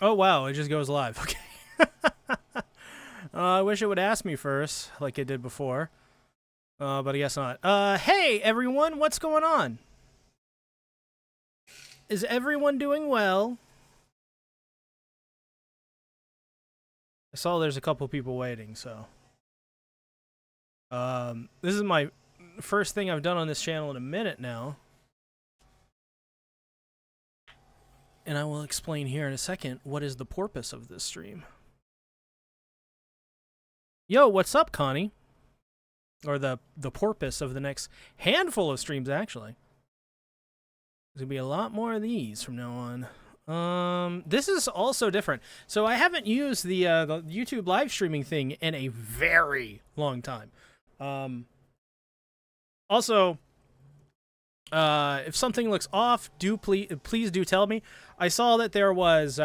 Oh, wow. It just goes live. Okay. I wish it would ask me first, like it did before. But I guess not. Hey, everyone. What's going on? Is everyone doing well? I saw there's a couple people waiting, so. This is my first thing I've done on this channel in a minute now. And I will explain here in a second what is the purpose of this stream. Yo, what's up, Connie? Or the purpose of the next handful of streams, actually. There's gonna be a lot more of these from now on. This is also different. So I haven't used the YouTube live streaming thing in a very long time. Also, if something looks off, please do tell me. I saw that there was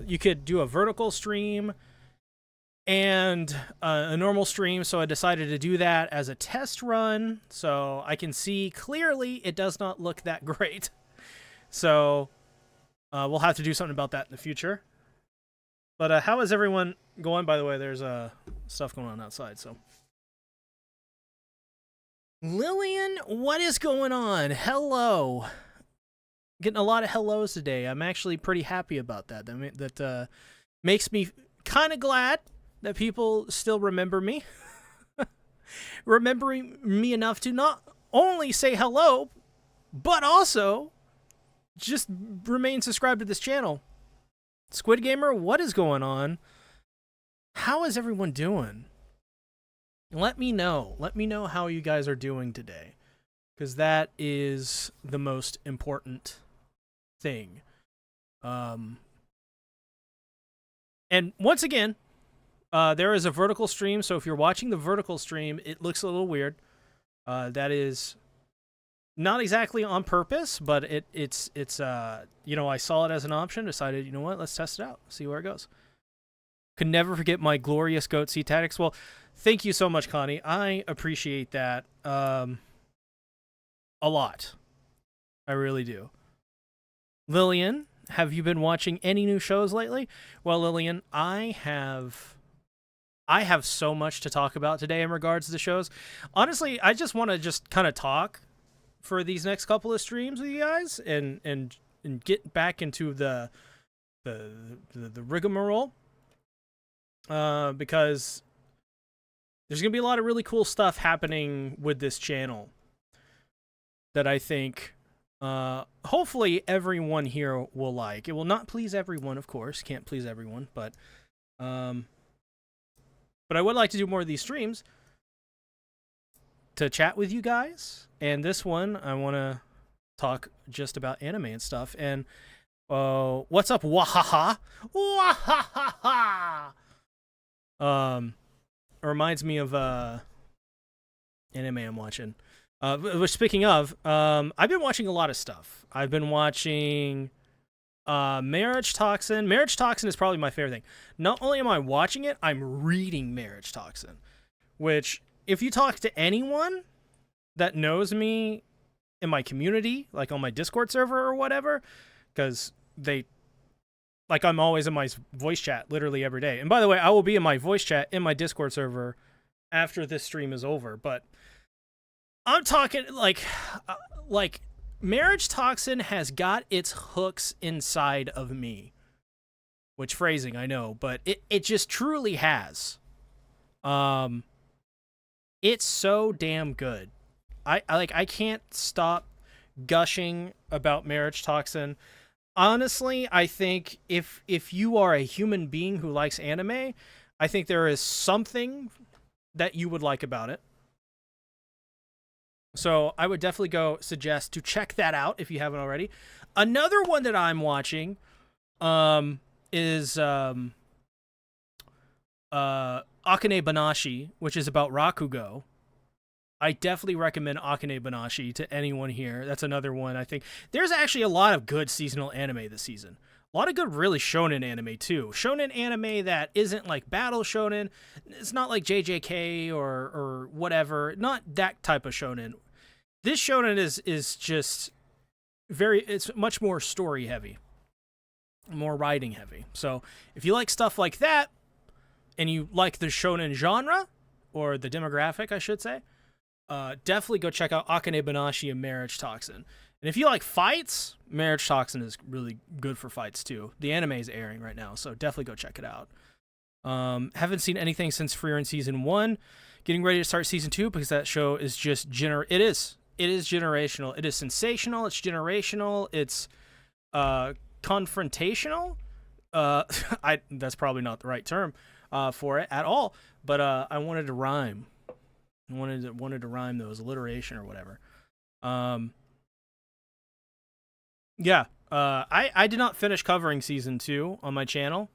you could do a vertical stream and a normal stream, so I decided to do that as a test run, so I can see clearly it does not look that great. So we'll have to do something about that in the future. But how is everyone going? By the way, there's stuff going on outside, so. Lillian, what is going on? Hello. Getting a lot of hellos today. I'm actually pretty happy about that. That makes me kind of glad that people still remember me. Remembering me enough to not only say hello, but also just remain subscribed to this channel. Squid Gamer, what is going on? How is everyone doing? Let me know. Let me know how you guys are doing today, because that is the most important thing. And once again, there is a vertical stream, so if you're watching the vertical stream, it looks a little weird. That is not exactly on purpose, but it's you know, I saw it as an option, decided, you know what, let's test it out, see where it goes. Could never forget my glorious goat seat tactics. Well, thank you so much, Connie. I appreciate that a lot. I really do. Lillian, have you been watching any new shows lately? Well, Lillian, I have so much to talk about today in regards to the shows. Honestly, I just want to just kind of talk for these next couple of streams with you guys and get back into the rigmarole. Because there's going to be a lot of really cool stuff happening with this channel that I think hopefully everyone here will like. It will not please everyone, of course. Can't please everyone, but I would like to do more of these streams to chat with you guys. And this one, I want to talk just about anime and stuff. And what's up, wahaha? Wahaha! It reminds me of anime I'm watching. Which, speaking of, I've been watching a lot of stuff. I've been watching Marriage Toxin. Marriage Toxin is probably my favorite thing. Not only am I watching it, I'm reading Marriage Toxin. Which, if you talk to anyone that knows me in my community, like on my Discord server or whatever, because like, I'm always in my voice chat literally every day. And by the way, I will be in my voice chat in my Discord server after this stream is over. But I'm talking like Marriage Toxin has got its hooks inside of me. Which phrasing, I know, but it just truly has. It's so damn good. I can't stop gushing about Marriage Toxin. Honestly, I think if you are a human being who likes anime, I think there is something that you would like about it. So I would definitely suggest to check that out if you haven't already. Another one that I'm watching is Akane Banashi, which is about Rakugo. I definitely recommend Akane Banashi to anyone here. That's another one, I think. There's actually a lot of good seasonal anime this season. A lot of good really shonen anime, too. Shonen anime that isn't like battle shonen. It's not like JJK or whatever. Not that type of shonen. This shonen is just it's much more story heavy. more writing heavy. So if you like stuff like that, and you like the shonen genre, or the demographic, I should say, definitely go check out Akane Banashi and Marriage Toxin. And if you like fights, Marriage Toxin is really good for fights too. The anime is airing right now, so definitely go check it out. Haven't seen anything since Frieren season 1. Getting ready to start season 2 because that show is just it is generational. It is sensational. It's generational. It's confrontational. That's probably not the right term for it at all. But I wanted to rhyme. I wanted to rhyme those, alliteration or whatever. Yeah. I did not finish covering season 2 on my channel.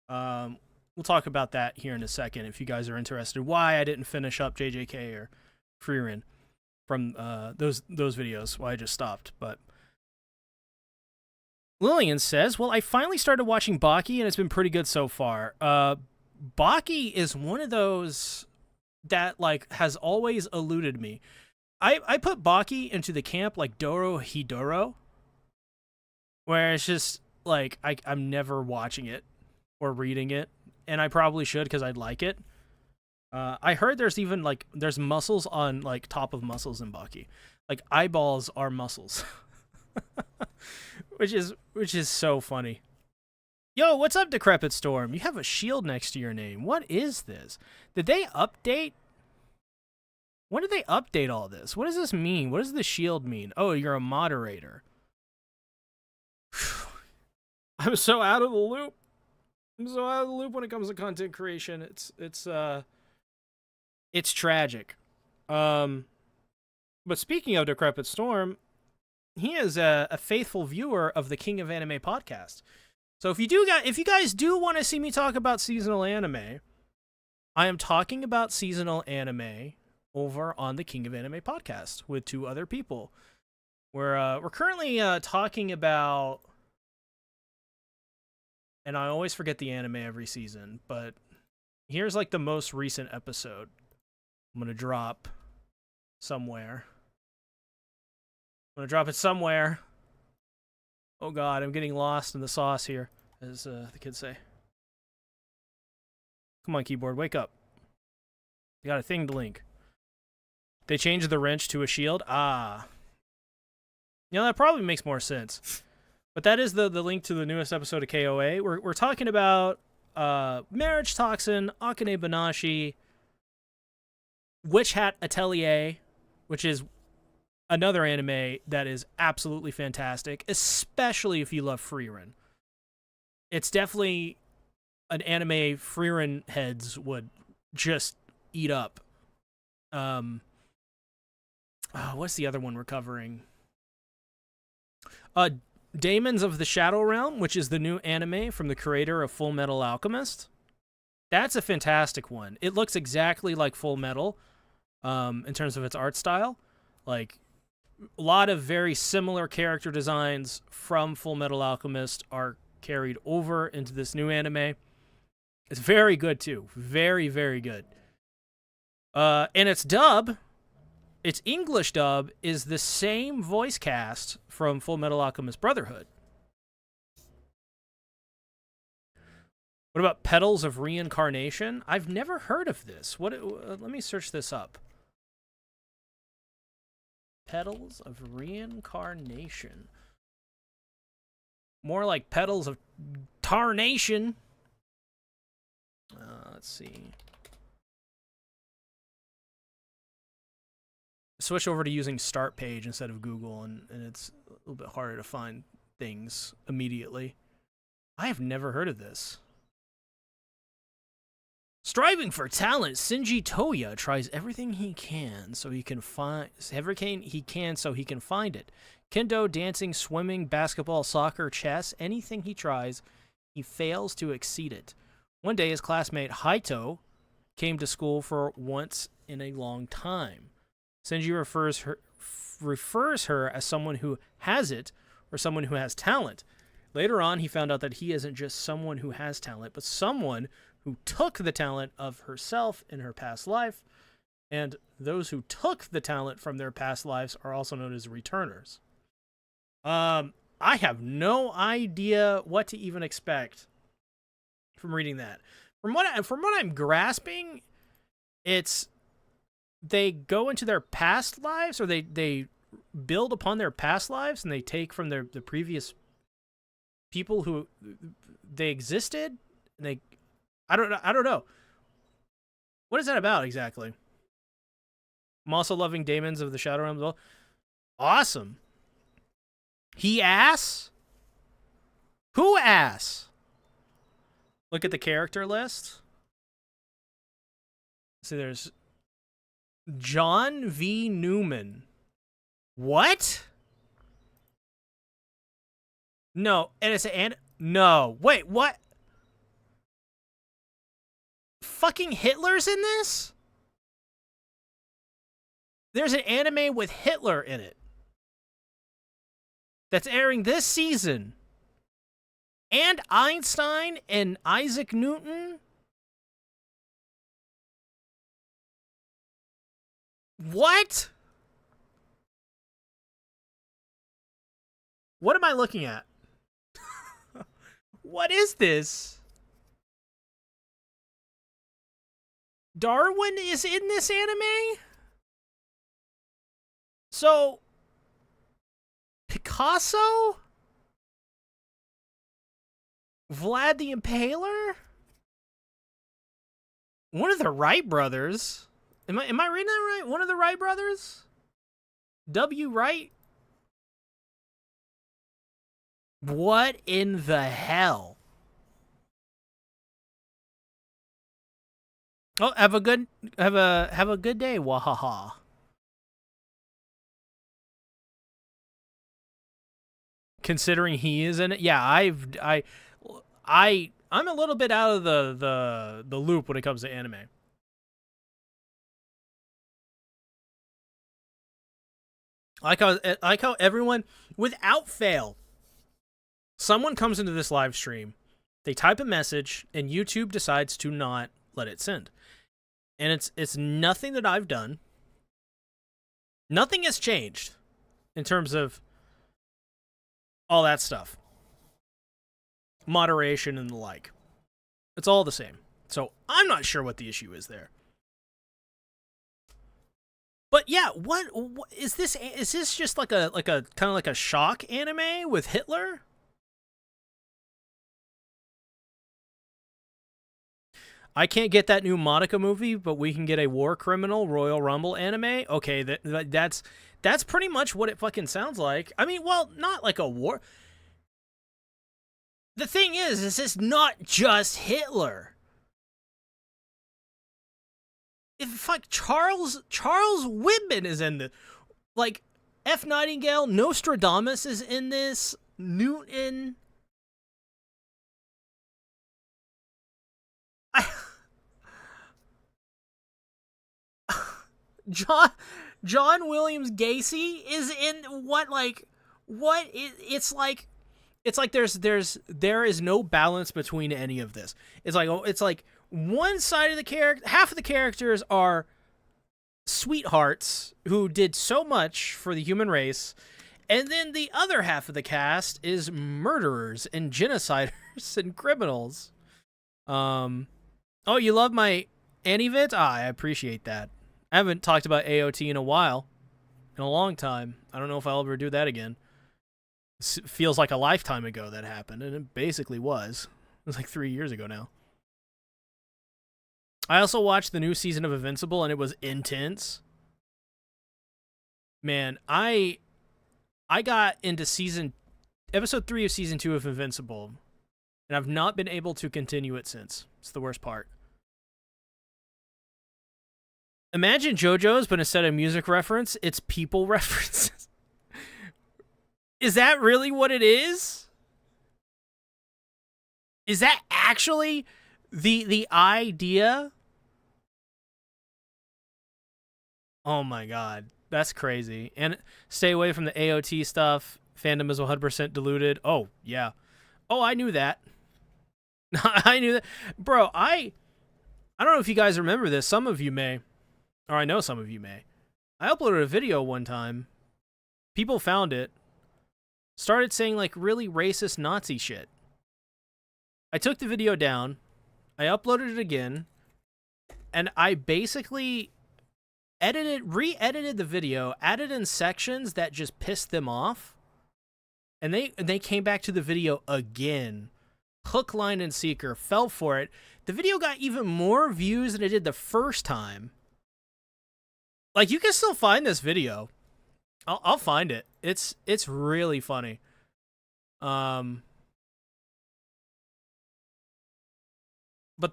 We'll talk about that here in a second if you guys are interested. Why I didn't finish up JJK or Frieren from those videos. Why I just stopped. But Lillian says, well, I finally started watching Baki and it's been pretty good so far. Baki is one of those that like has always eluded me. I put Baki into the camp like Doro Hidoro, where it's just like I'm never watching it or reading it, and I probably should because I'd like it. I heard there's even like there's muscles on like top of muscles in Baki, like eyeballs are muscles, which is so funny. Yo, what's up, Decrepit Storm? You have a shield next to your name. What is this? Did they update? When did they update all this? What does this mean? What does the shield mean? Oh, you're a moderator. I'm so out of the loop. I'm so out of the loop when it comes to content creation. It's tragic. But speaking of Decrepit Storm, he is a faithful viewer of the King of Anime podcast. So if you guys do want to see me talk about seasonal anime, I am talking about seasonal anime over on the King of Anime podcast with 2 other people. We're currently talking about, and I always forget the anime every season, but here's like the most recent episode. I'm gonna drop somewhere. I'm gonna drop it somewhere. Oh god, I'm getting lost in the sauce here, as the kids say. Come on, keyboard, wake up. You got a thing to link. They changed the wrench to a shield? Ah. You know, that probably makes more sense. But that is the link to the newest episode of KOA. We're talking about Marriage Toxin, Akane Banashi, Witch Hat Atelier, which is another anime that is absolutely fantastic, especially if you love Frieren. It's definitely an anime Frieren heads would just eat up. What's the other one we're covering? Daemons of the Shadow Realm, which is the new anime from the creator of Full Metal Alchemist. That's a fantastic one. It looks exactly like Full Metal in terms of its art style. Like, a lot of very similar character designs from Full Metal Alchemist are carried over into this new anime. It's very good, too. Very, very good. And its dub, its English dub, is the same voice cast from Full Metal Alchemist Brotherhood. What about Petals of Reincarnation? I've never heard of this. Let me search this up. Petals of Reincarnation. More like Petals of Tarnation. Let's see. Switch over to using Start Page instead of Google, and it's a little bit harder to find things immediately. I have never heard of this. Striving for talent, Shinji Toya tries everything he can so he can find it. Kendo, dancing, swimming, basketball, soccer, chess, anything he tries, he fails to exceed it. One day, his classmate Haito came to school for once in a long time. Shinji refers her as someone who has it or someone who has talent. Later on, he found out that he isn't just someone who has talent, but someone who took the talent of herself in her past life, and those who took the talent from their past lives are also known as returners. I have no idea what to even expect from reading that. From what I'm grasping, it's they go into their past lives, or they build upon their past lives, and they take from the previous people who they existed. And they, I don't know. What is that about exactly? I'm also loving Daemons of the Shadow Realms. Awesome. He ass? Who ass? Look at the character list. See, there's John V. Newman. What? No, and it's no. Wait, what? Fucking Hitler's in this? There's an anime with Hitler in it that's airing this season. And Einstein and Isaac Newton. What? What am I looking at? What is this? Darwin is in this anime? So, Picasso? Vlad the Impaler? One of the Wright brothers. Am I reading that right? One of the Wright brothers? W. Wright? What in the hell? Oh, have a good day, wahaha. Considering he is in it, yeah, I'm a little bit out of the loop when it comes to anime. I like how everyone, without fail, someone comes into this live stream, they type a message, and YouTube decides to not let it send. And it's nothing that I've done. Nothing has changed in terms of all that stuff. Moderation and the like. It's all the same. So I'm not sure what the issue is there. But yeah, what is this? Is this just like a kind of like a shock anime with Hitler? I can't get that new Monica movie, but we can get a War Criminal Royal Rumble anime. Okay, that's pretty much what it fucking sounds like. I mean, well, not like a war. The thing is it's not just Hitler. If fuck Charles Whitman is in this, like F. Nightingale, Nostradamus is in this, Newton. John Williams Gacy is in what, like, what? It's like there is no balance between any of this. It's like one side of the character, half of the characters are sweethearts who did so much for the human race, and then the other half of the cast is murderers and genociders and criminals. Oh, you love my Anivit? I appreciate that. I haven't talked about AOT in a while. In a long time. I don't know if I'll ever do that again. It feels like a lifetime ago that happened, and it basically was. It was like 3 years ago now. I also watched the new season of Invincible, and it was intense. Man, I got into episode 3 of season 2 of Invincible, and I've not been able to continue it since. It's the worst part. Imagine JoJo's, but instead of music reference, it's people references. Is that really what it is? Is that actually the idea? Oh my god, that's crazy. And stay away from the AOT stuff. Fandom is 100% diluted. Oh, yeah. Oh, I knew that. I knew that. Bro, I don't know if you guys remember this. Some of you may. Or I know some of you may. I uploaded a video one time. People found it. started saying like really racist Nazi shit. I took the video down, I uploaded it again, and I basically re-edited the video, added in sections that just pissed them off, and they came back to the video again. Hook, line, and sinker, fell for it. The video got even more views than it did the first time. Like, you can still find this video. I'll find it. It's really funny. But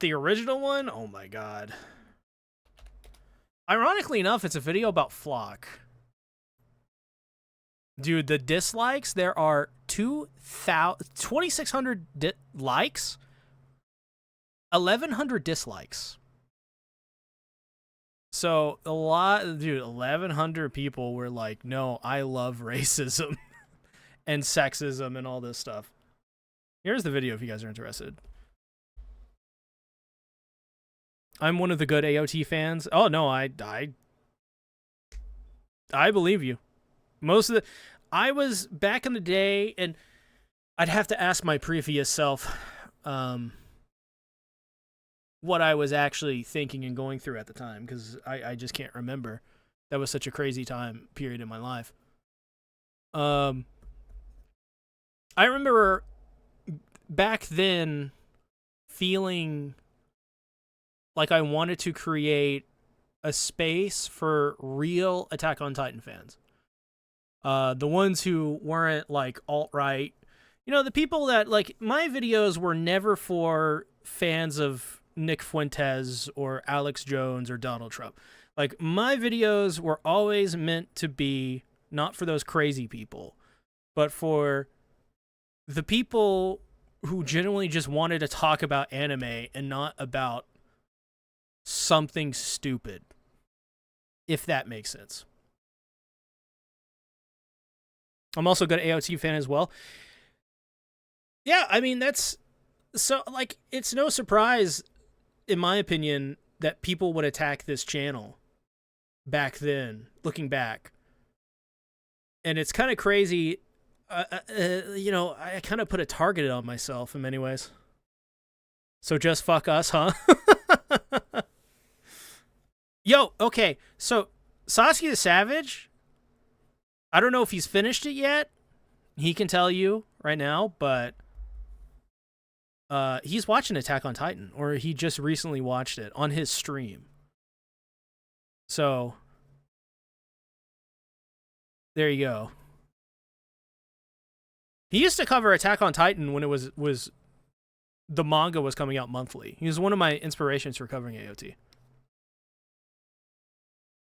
the original one, oh my god. Ironically enough, it's a video about Flock. Dude, the dislikes, there are 2,600 likes, 1,100 dislikes. So, a lot, dude, 1,100 people were like, no, I love racism and sexism and all this stuff. Here's the video if you guys are interested. I'm one of the good AOT fans. Oh, no, I believe you. Most of the... I was back in the day, and I'd have to ask my previous self what I was actually thinking and going through at the time, because I just can't remember. That was such a crazy time period in my life. I remember back then feeling like I wanted to create a space for real Attack on Titan fans. The ones who weren't like alt-right, you know, the people that like my videos were never for fans of Nick Fuentes or Alex Jones or Donald Trump. Like, my videos were always meant to be not for those crazy people, but for the people who genuinely just wanted to talk about anime and not about something stupid, if that makes sense. I'm also a good AOT fan as well. Yeah, I mean, that's... So, like, it's no surprise, in my opinion, that people would attack this channel back then, looking back. And it's kind of crazy. You know, I kind of put a target on myself in many ways. So just fuck us, huh? Yo, okay, so Sasuke the Savage... I don't know if he's finished it yet. He can tell you right now, but he's watching Attack on Titan, or he just recently watched it on his stream. So there you go. He used to cover Attack on Titan when it was the manga was coming out monthly. He was one of my inspirations for covering AOT.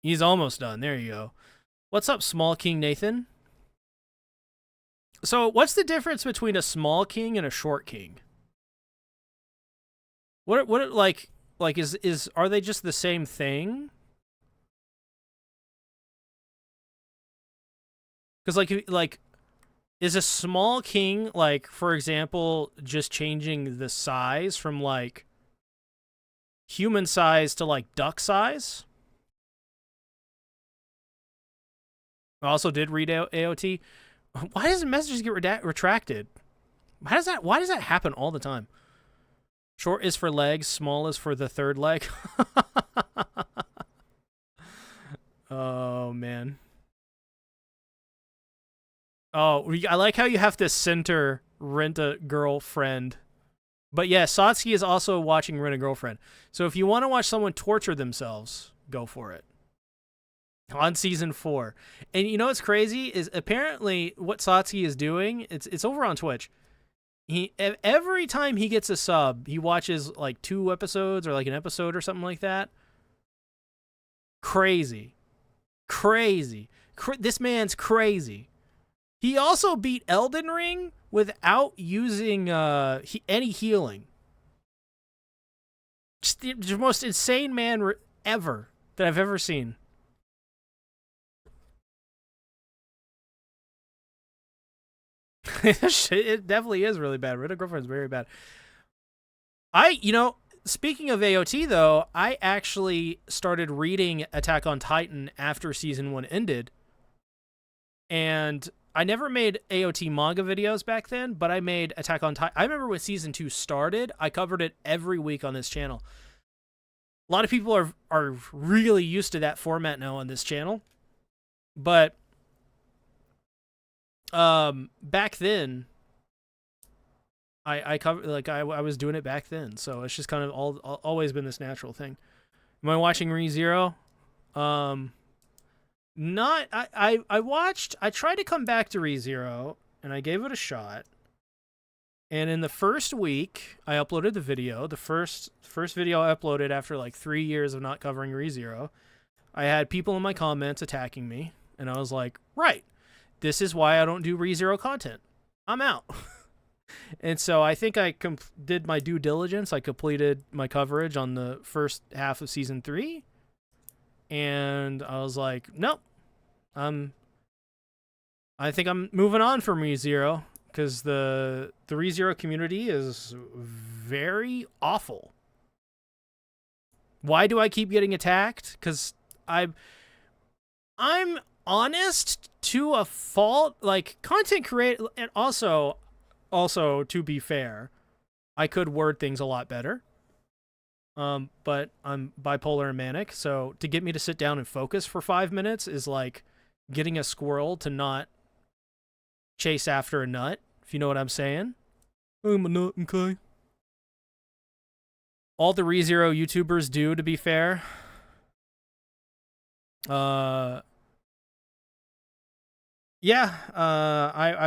He's almost done. There you go. What's up, Small King Nathan? So, what's the difference between a small king and a short king? What like are they just the same thing? Because like is a small king, like, for example, just changing the size from like human size to like duck size? I also did read AOT. Why does messages get retracted? Why does that happen all the time? Short is for legs, small is for the third leg. Oh, man. Oh, I like how you have to center Rent a Girlfriend. But yeah, Satsuki is also watching Rent a Girlfriend. So if you want to watch someone torture themselves, go for it. On season 4. And you know what's crazy is apparently what Satsuki is doing, it's over on Twitch. Every time he gets a sub, he watches like 2 episodes or like an episode or something like that. Crazy. This man's crazy. He also beat Elden Ring without using any healing. Just the most insane man ever that I've ever seen. It definitely is really bad. Red Girlfriend is very bad. Speaking of AOT though, I actually started reading Attack on Titan after season 1 ended, and I never made AOT manga videos back then, but I made Attack on Titan. I remember when season 2 started, I covered it every week on this channel. A lot of people are really used to that format now on this channel. But back then I covered, like, I was doing it back then, so it's just kind of always been this natural thing. Am I watching ReZero? Not I tried to come back to ReZero and I gave it a shot. And in the first week, I uploaded the video. The first video I uploaded after like 3 years of not covering ReZero. I had people in my comments attacking me, and I was like, right, this is why I don't do ReZero content. I'm out. And so I think I did my due diligence. I completed my coverage on the first half of season 3. And I was like, nope. I think I'm moving on from ReZero, because the ReZero community is very awful. Why do I keep getting attacked? Because I'm honest to a fault. Like, content create, and also to be fair, I could word things a lot better. But I'm bipolar and manic, so to get me to sit down and focus for 5 minutes is like getting a squirrel to not chase after a nut, if you know what I'm saying. I'm a nut, okay. All the ReZero YouTubers do, to be fair. I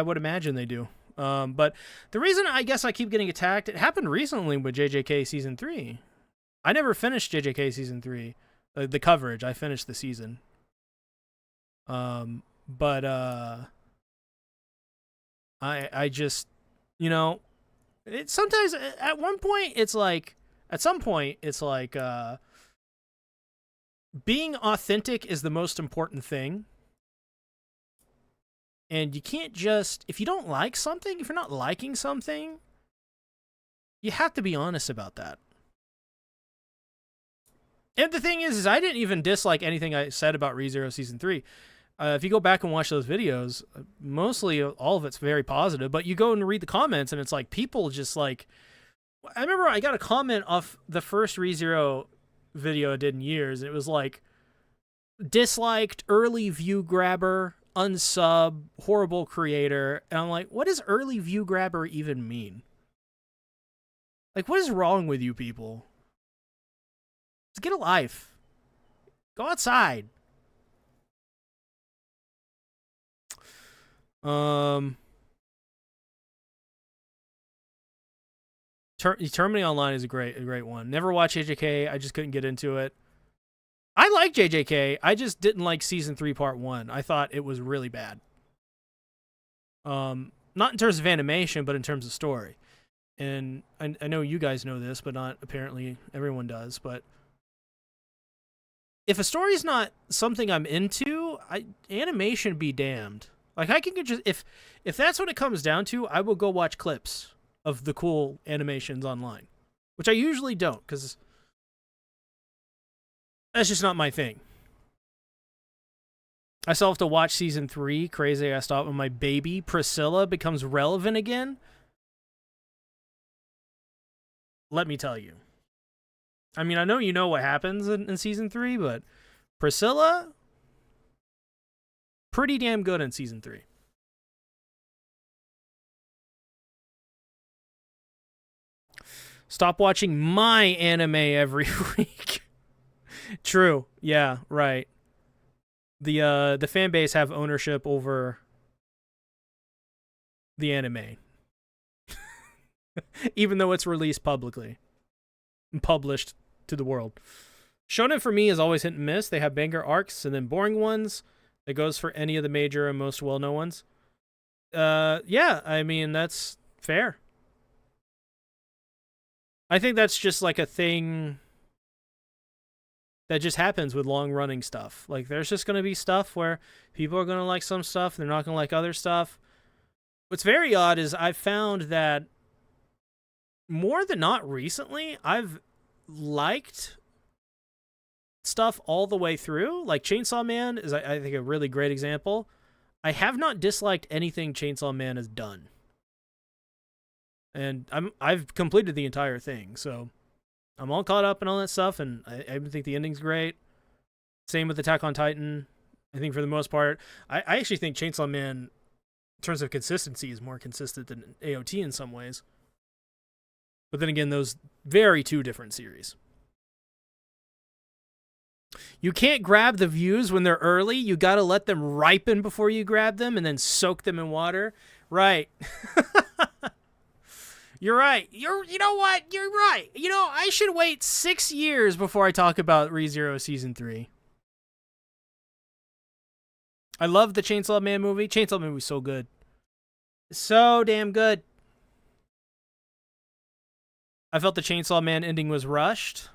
would imagine they do. But the reason I guess I keep getting attacked, it happened recently with JJK Season 3. I never finished JJK Season 3. The coverage, I finished the season. But I just, you know, it sometimes, at one point, it's like, at some point, it's like, being authentic is the most important thing. And you can't just, if you don't like something, if you're not liking something, you have to be honest about that. And the thing is I didn't even dislike anything I said about ReZero Season 3. If you go back and watch those videos, mostly all of it's very positive, but you go and read the comments and it's like people just like, I remember I got a comment off the first ReZero video I did in years. It was like, disliked, early view grabber, unsub, horrible creator. And I'm like, what does early view grabber even mean? Like, what is wrong with you people? Just get a life. Go outside. Terminating Online is a great one. Never watched JJK. I just couldn't get into it. I like JJK. I just didn't like Season 3 Part 1. I thought it was really bad. Not in terms of animation, but in terms of story. And I know you guys know this, but not apparently everyone does. But if a story's not something I'm into, animation be damned. Like, I can just, if that's what it comes down to, I will go watch clips of the cool animations online, which I usually don't, because that's just not my thing. I still have to watch Season 3. Crazy, I stopped when my baby, Priscilla, becomes relevant again. Let me tell you. I mean, I know you know what happens in Season 3, but Priscilla, pretty damn good in Season 3. Stop watching my anime every week. True. Yeah, right. The fan base have ownership over the anime. Even though it's released publicly and published to the world. Shonen for me is always hit and miss. They have banger arcs and then boring ones. That goes for any of the major and most well-known ones. Yeah, I mean, that's fair. I think that's just like a thing that just happens with long-running stuff. Like, there's just going to be stuff where people are going to like some stuff, they're not going to like other stuff. What's very odd is I've found that more than not recently, I've liked stuff all the way through. Like, Chainsaw Man is, I think, a really great example. I have not disliked anything Chainsaw Man has done. And I've completed the entire thing, so I'm all caught up and all that stuff, and I think the ending's great. Same with Attack on Titan. I think for the most part, I actually think Chainsaw Man, in terms of consistency, is more consistent than AOT in some ways. But then again, those very two different series. You can't grab the views when they're early. You got to let them ripen before you grab them and then soak them in water. Right. You're right. You know what? You're right. You know, I should wait 6 years before I talk about ReZero Season 3. I love the Chainsaw Man movie. Chainsaw Man was so good. So damn good. I felt the Chainsaw Man ending was rushed.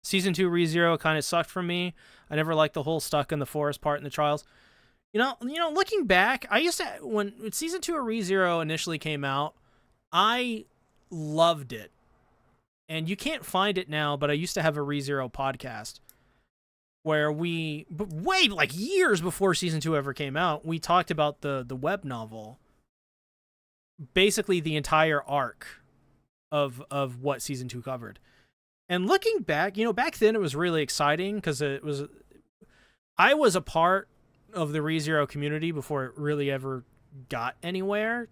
Season 2 ReZero kind of sucked for me. I never liked the whole stuck in the forest part in the trials. You know, looking back, I used to, when Season 2 of ReZero initially came out, I loved it. And you can't find it now, but I used to have a ReZero podcast where way like years before Season 2 ever came out, we talked about the web novel. Basically the entire arc of what Season 2 covered. And looking back, back then it was really exciting because I was a part of the ReZero community before it really ever got anywhere.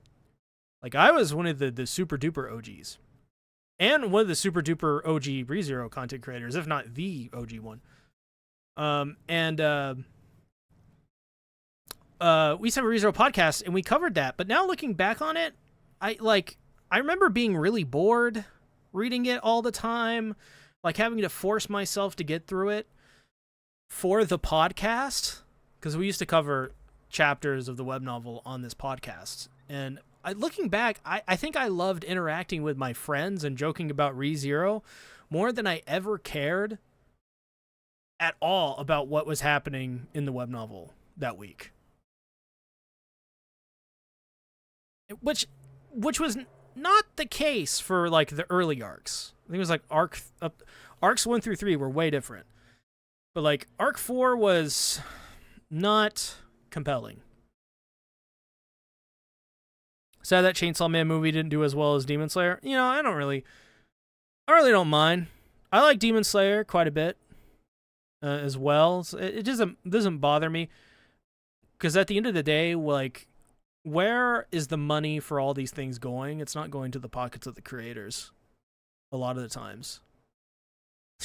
Like, I was one of the super duper OGs. And one of the super duper OG ReZero content creators, if not the OG one. We used to have a ReZero podcast and we covered that. But now looking back on it, I remember being really bored reading it all the time, like having to force myself to get through it for the podcast, because we used to cover chapters of the web novel on this podcast. And looking back, I think I loved interacting with my friends and joking about ReZero more than I ever cared at all about what was happening in the web novel that week. Which was not the case for like the early arcs. I think it was like arcs 1 through 3 were way different. But like arc 4 was not compelling. Sad that Chainsaw Man movie didn't do as well as Demon Slayer. I really don't mind. I like Demon Slayer quite a bit as well. So it doesn't bother me, because at the end of the day, like, where is the money for all these things going? It's not going to the pockets of the creators a lot of the times.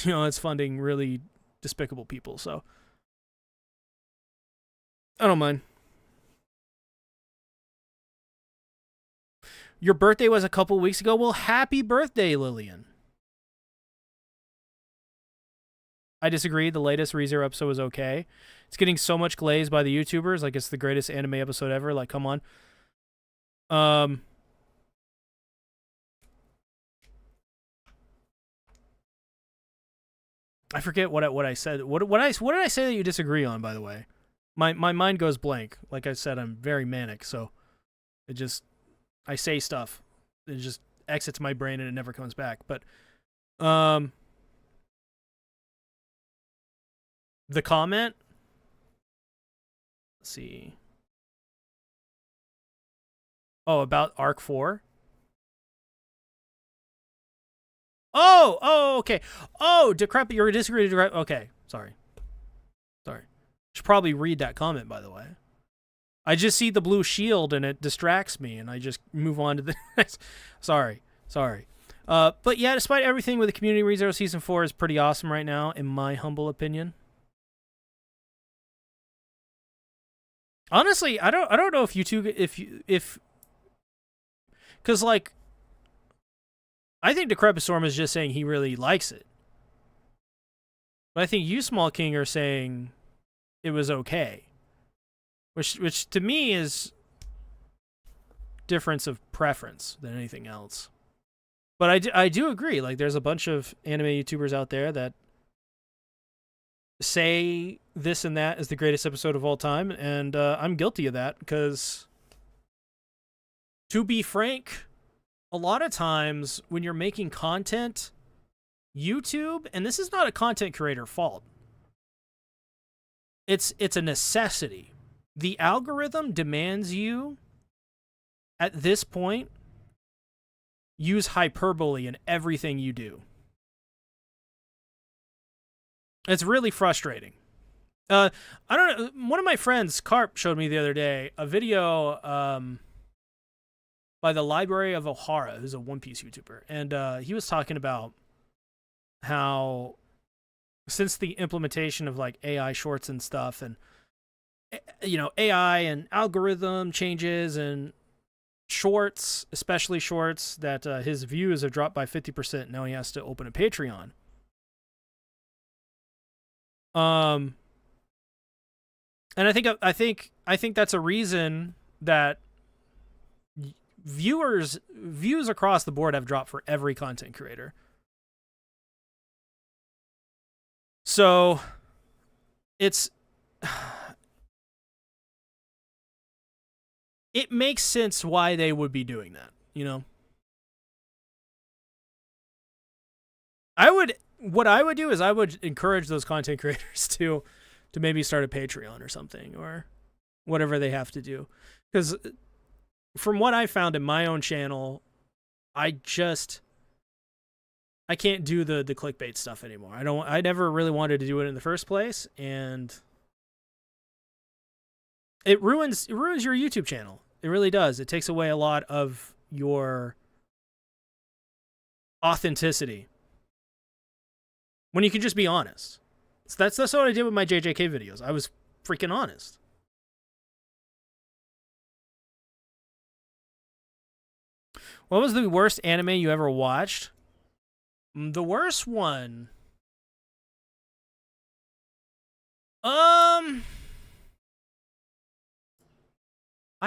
It's funding really despicable people, so I don't mind. Your birthday was a couple weeks ago. Well, happy birthday, Lillian. I disagree. The latest ReZero episode was okay. It's getting so much glaze by the YouTubers, like it's the greatest anime episode ever. Like, come on. I forget what I said. What did I say that you disagree on, by the way? My mind goes blank. Like I said, I'm very manic, so I say stuff. It just exits my brain and it never comes back. But the comment, let's see. Oh, about Arc 4? Oh, okay. Oh, decrepit, you're disagreeing. Okay, sorry. Should probably read that comment, by the way. I just see the blue shield and it distracts me, and I just move on to the next. Sorry. But yeah, despite everything with the community, ReZero Season 4 is pretty awesome right now, in my humble opinion. Honestly, I don't know if you two, because like, I think Decrepit Storm is just saying he really likes it. But I think you, Small King, are saying it was okay. Which to me is difference of preference than anything else. But I do agree. Like, there's a bunch of anime YouTubers out there that say this and that is the greatest episode of all time, and I'm guilty of that, because to be frank, a lot of times when you're making content, YouTube, and this is not a content creator fault, it's a necessity. the algorithm demands you, at this point, use hyperbole in everything you do. It's really frustrating. I don't know. One of my friends, Carp, showed me the other day a video by the Library of Ohara, who's a One Piece YouTuber. And he was talking about how since the implementation of like AI shorts and stuff, and AI and algorithm changes and shorts, especially shorts, that his views have dropped by 50%. Now he has to open a Patreon. And I think that's a reason that views across the board have dropped for every content creator. So it makes sense why they would be doing that, What I would do is I would encourage those content creators to maybe start a Patreon or something, or whatever they have to do. Because from what I found in my own channel, I can't do the clickbait stuff anymore. I never really wanted to do it in the first place, and it ruins your YouTube channel. It really does. It takes away a lot of your authenticity when you can just be honest. So that's what I did with my JJK videos. I was freaking honest. What was the worst anime you ever watched? The worst one. I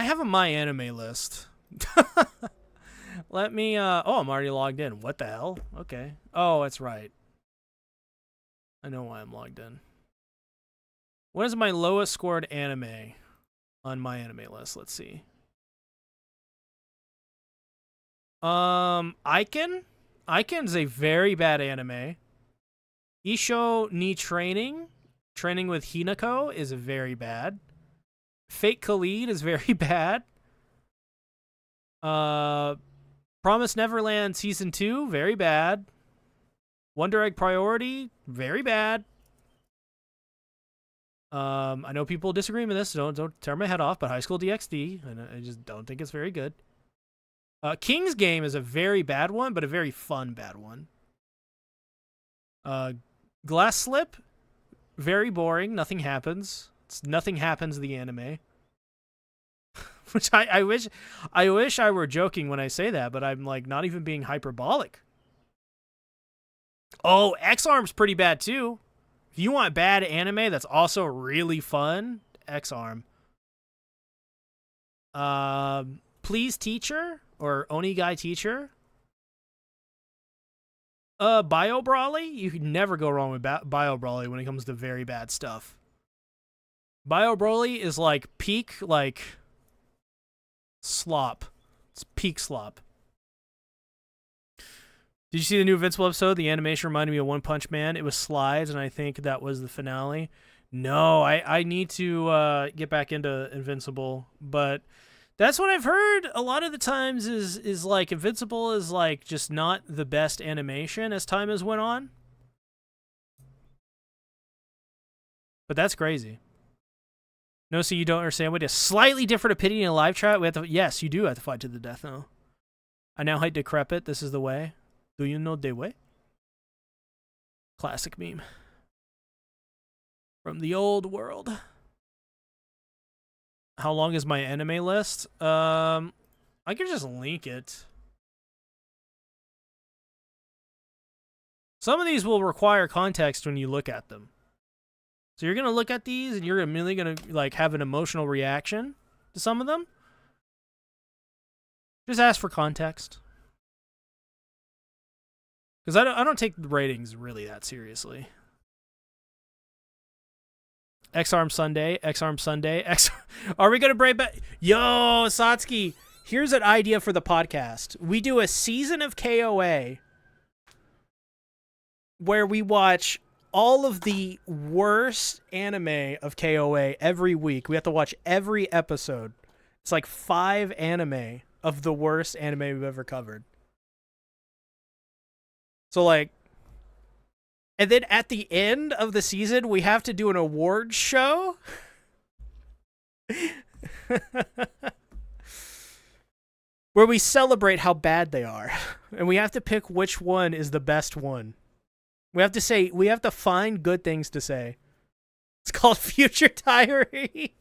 have a My Anime list. Let me, oh, I'm already logged in. What the hell? Okay. Oh, that's right. I know why I'm logged in. What is my lowest scored anime on My Anime list? Let's see. Icon? Icon's a very bad anime. Isho ni Training with Hinako is very bad. Fate Khalid is very bad. Promise Neverland Season 2, very bad. Wonder Egg Priority, very bad. I know people disagree with this, so don't tear my head off, but High School DxD, and I just don't think it's very good. King's Game is a very bad one, but a very fun bad one. Glass Slip, very boring. Nothing happens. Nothing happens the anime. Which I wish I were joking when I say that, but I'm like not even being hyperbolic. Oh, X-Arm's pretty bad too. If you want bad anime that's also really fun, X-Arm. Please Teacher or Onigai Teacher. Bio Brawly, you can never go wrong with Bio Brawly when it comes to very bad stuff. Bio Brawly is like peak slop. It's peak slop. Did you see the new Invincible episode? The animation reminded me of One Punch Man. It was slides, and I think that was the finale. No, I need to get back into Invincible, but that's what I've heard a lot of the times is like Invincible is like just not the best animation as time has went on. But that's crazy. No, so you don't understand. With a slightly different opinion in a live chat, we have to. Yes, you do have to fight to the death now. I now hate Decrepit. This is the way. Do you know the way? Classic meme from the old world. How long is my anime list? I can just link it. Some of these will require context when you look at them. So you're going to look at these and you're immediately going to like have an emotional reaction to some of them. Just ask for context. Because I don't take the ratings really that seriously. X-Arm Sunday. Are we going to break back? Yo, Satsuki, here's an idea for the podcast. We do a season of KOA where we watch all of the worst anime of KOA every week. We have to watch every episode. It's like 5 anime of the worst anime we've ever covered. So like, and then at the end of the season, we have to do an awards show. Where we celebrate how bad they are. And we have to pick which one is the best one. We have to find good things to say. It's called Future Diary.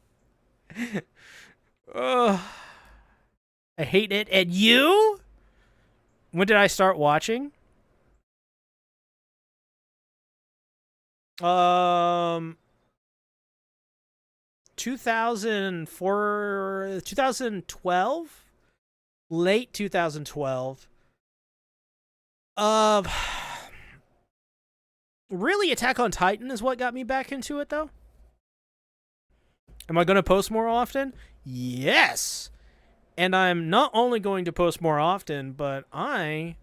Ugh. I hate it. And you? When did I start watching? 2004, 2012? Late 2012. Really, Attack on Titan is what got me back into it, though. Am I going to post more often? Yes! And I'm not only going to post more often, but I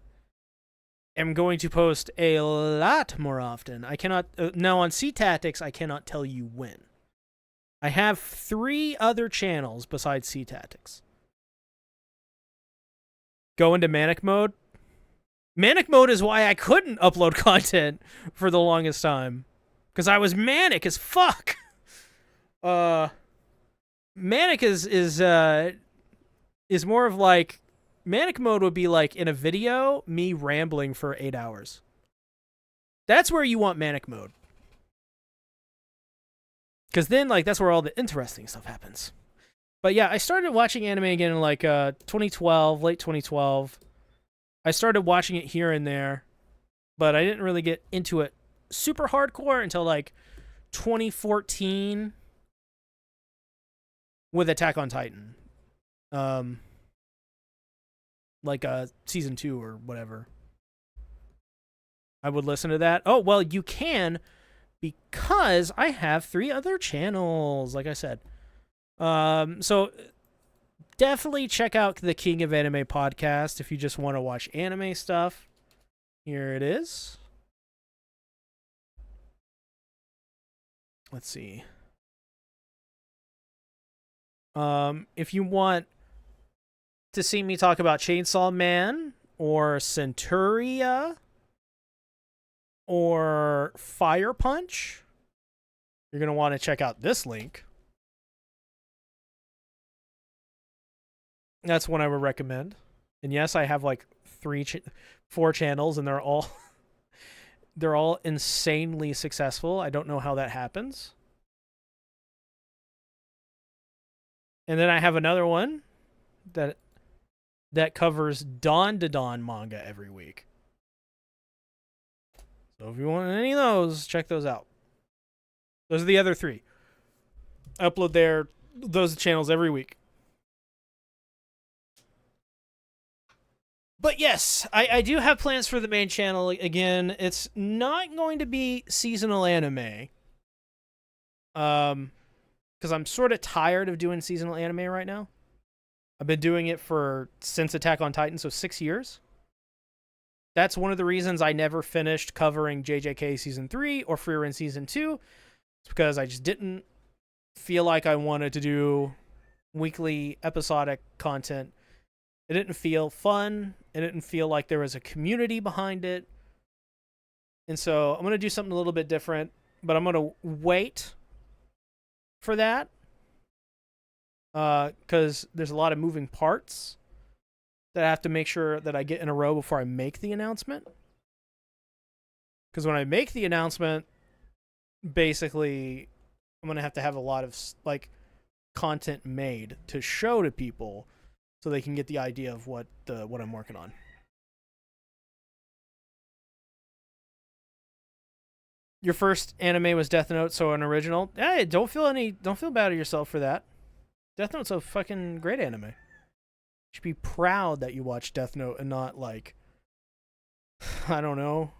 am going to post a lot more often. I cannot... now, on Sea Tactics, I cannot tell you when. I have 3 other channels besides Sea Tactics. Go into manic mode. Manic mode is why I couldn't upload content for the longest time. Because I was manic as fuck. Manic is more of like... Manic mode would be like in a video, me rambling for 8 hours. That's where you want manic mode. Because then, like, that's where all the interesting stuff happens. But yeah, I started watching anime again in like 2012, late 2012. I started watching it here and there, but I didn't really get into it super hardcore until like 2014 with Attack on Titan. Like season 2 or whatever. I would listen to that. Oh, well, you can because I have 3 other channels, like I said. So definitely check out the King of Anime podcast if you just want to watch anime stuff. Here it is. Let's see. If you want to see me talk about Chainsaw Man or Centuria or Fire Punch, you're going to want to check out this link. That's one I would recommend. And yes, I have like 4 channels, and they're all insanely successful. I don't know how that happens. And then I have another one that covers Dawn to Dawn manga every week. So if you want any of those, check those out. Those are the other 3. I upload those channels every week. But yes, I do have plans for the main channel. Again, it's not going to be seasonal anime. Because I'm sort of tired of doing seasonal anime right now. I've been doing it since Attack on Titan, so 6 years. That's one of the reasons I never finished covering JJK Season 3 or Frieren Season 2. It's because I just didn't feel like I wanted to do weekly episodic content. It didn't feel fun. It didn't feel like there was a community behind it. And so I'm going to do something a little bit different, but I'm going to wait for that. Because there's a lot of moving parts that I have to make sure that I get in a row before I make the announcement. Because when I make the announcement, basically, I'm going to have a lot of like content made to show to people so they can get the idea of what I'm working on. Your first anime was Death Note, so an original. Hey, don't feel bad at yourself for that. Death Note's a fucking great anime. You should be proud that you watched Death Note and not like, I don't know,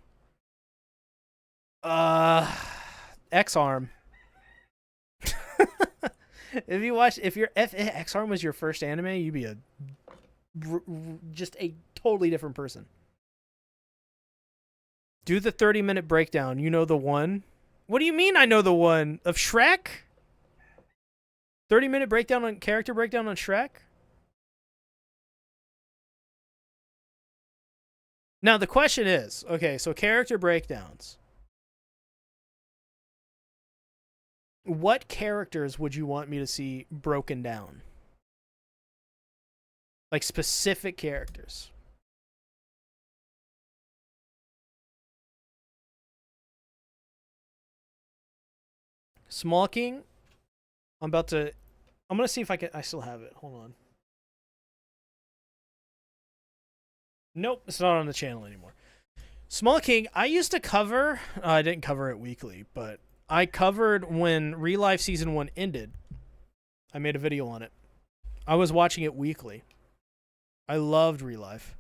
X-Arm. If X-Arm was your first anime, you'd be just a totally different person. Do the 30-minute breakdown. You know the one? What do you mean I know the one? Of Shrek? 30-minute breakdown on character breakdown on Shrek? Now the question is, okay, so character breakdowns. What characters would you want me to see broken down? Like specific characters. Small King. I'm gonna see if I still have it. Hold on. Nope, it's not on the channel anymore. Small King, I used to cover. I didn't cover it weekly, but I covered when Real Life Season 1 ended. I made a video on it. I was watching it weekly. I loved Real Life.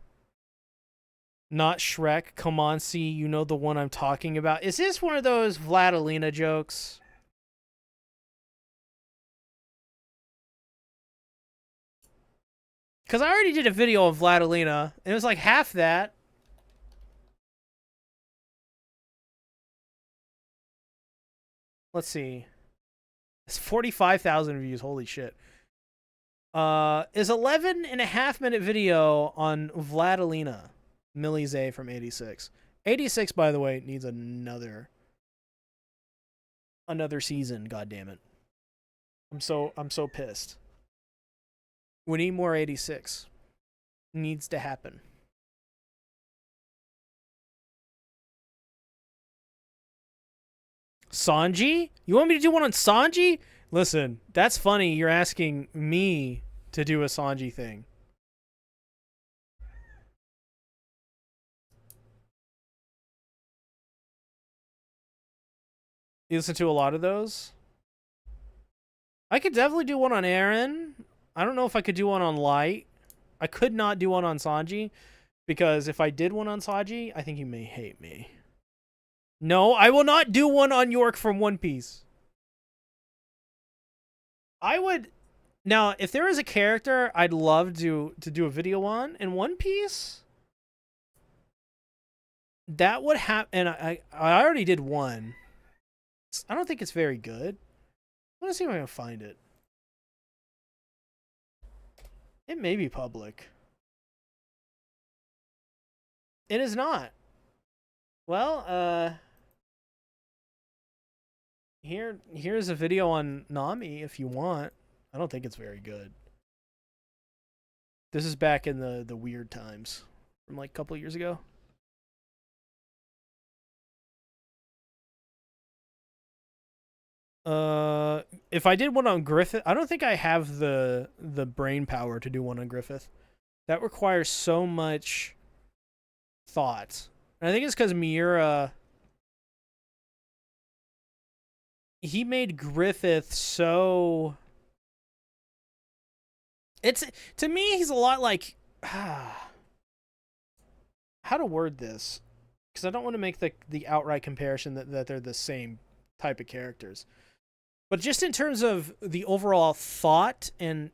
Not Shrek. Come on, see, you know the one I'm talking about. Is this one of those Vladilena jokes? Because I already did a video of Vladilena, and it was like half that. Let's see. It's 45,000 views. Holy shit. Is 11.5-minute video on Vladilena. Millie Zay from 86. 86, by the way, needs another season, god damn it. I'm so pissed. We need more 86. Needs to happen. Sanji? You want me to do one on Sanji? Listen, that's funny. You're asking me to do a Sanji thing. You listen to a lot of those? I could definitely do one on Eren. I don't know if I could do one on Light. I could not do one on Sanji, because if I did one on Sanji, I think you may hate me. No, I will not do one on York from One Piece. I would... Now, if there is a character I'd love to do a video on in One Piece, that would happen. And I already did one. I don't think it's very good. I want to see if I can find it. It may be public. It is not. Well, here's a video on Nami if you want. I don't think it's very good. This is back in the weird times from like a couple of years ago. If I did one on Griffith, I don't think I have the brain power to do one on Griffith. That requires so much thought. And I think it's because Miura, he made Griffith so... It's, to me, he's a lot like... how to word this? Because I don't want to make the outright comparison that they're the same type of characters. But just in terms of the overall thought and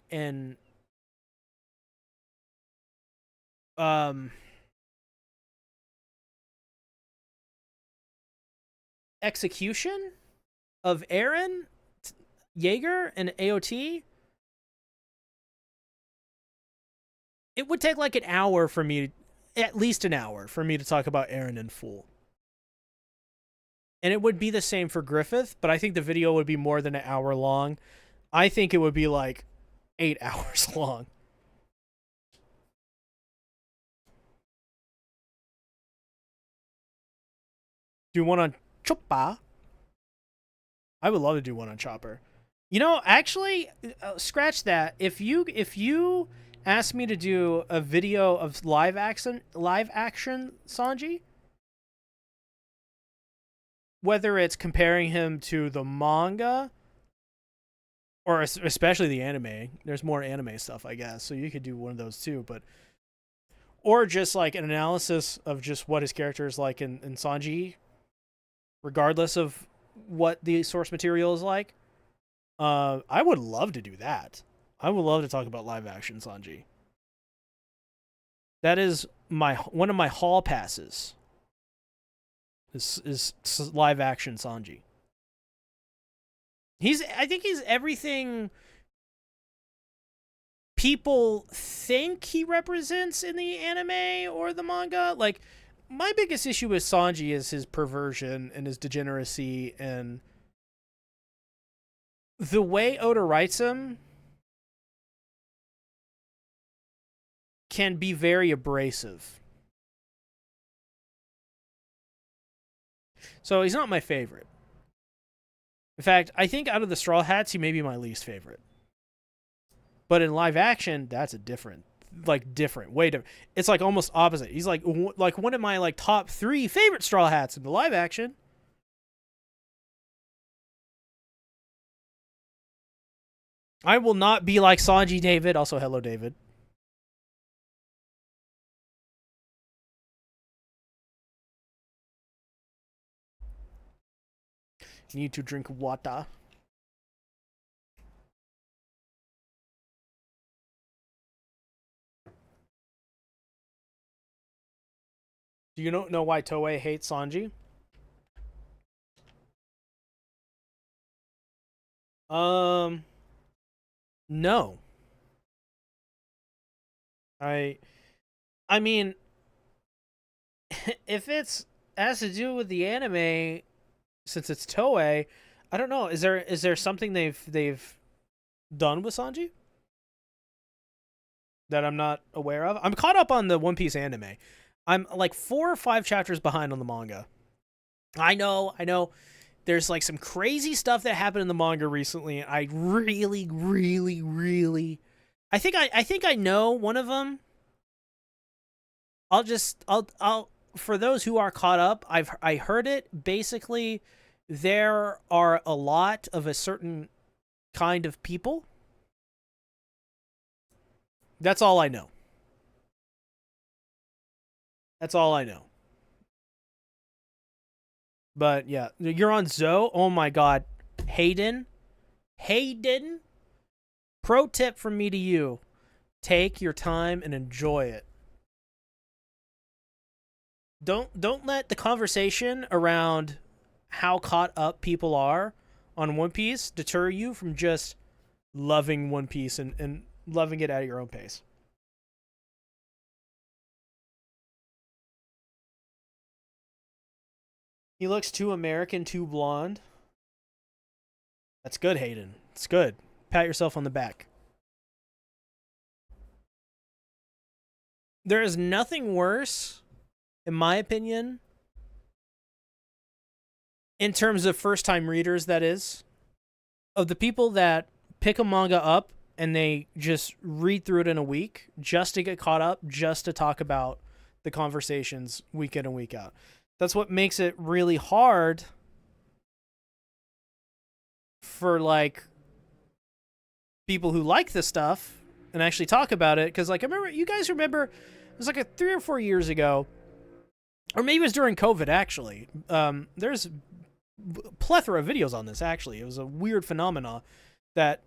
execution of Eren, Jaeger, and AOT, it would take like an hour for me, at least an hour, for me to talk about Eren in full. And it would be the same for Griffith, but I think the video would be more than an hour long. I think it would be like 8 hours long. Do one on Chopper. I would love to do one on Chopper. You know, actually, scratch that. If you ask me to do a video of live action Sanji, whether it's comparing him to the manga or especially the anime, there's more anime stuff, I guess, so you could do one of those too, but or just like an analysis of just what his character is like in Sanji, regardless of what the source material is like. I would love to do that. I would love to talk about live action Sanji. That is one of my hall passes. is live action Sanji. I think he's everything people think he represents in the anime or the manga. Like, my biggest issue with Sanji is his perversion and his degeneracy, and the way Oda writes him can be very abrasive. So he's not my favorite. In fact, I think out of the Straw Hats, he may be my least favorite. But in live action, that's a different, way different. It's like almost opposite. He's like one of my like top 3 favorite Straw Hats in the live action. I will not be like Sanji David. Also, hello, David. Need to drink water. Do you know why Toei hates Sanji? No. I mean, if it's has to do with the anime, since it's Toei, I don't know. Is there something they've done with Sanji that I'm not aware of? I'm caught up on the One Piece anime. I'm like 4 or 5 chapters behind on the manga. I know. There's like some crazy stuff that happened in the manga recently. I really, really, really, I think I know one of them. I'll for those who are caught up, I heard it. Basically, there are a lot of a certain kind of people. That's all I know. That's all I know. But yeah, you're on Zoe. Oh my god. Hayden. Pro tip from me to you. Take your time and enjoy it. Don't let the conversation around how caught up people are on One Piece deter you from just loving One Piece and loving it at your own pace. He looks too American, too blonde. That's good, Hayden. It's good. Pat yourself on the back. There is nothing worse, in my opinion, in terms of first-time readers, that is, of the people that pick a manga up and they just read through it in a week just to get caught up, just to talk about the conversations week in and week out. That's what makes it really hard for, like, people who like this stuff and actually talk about it. Because, like, I remember, you guys remember, it was like 3 or 4 years ago, or maybe it was during COVID, actually. There's a plethora of videos on this, actually. It was a weird phenomena that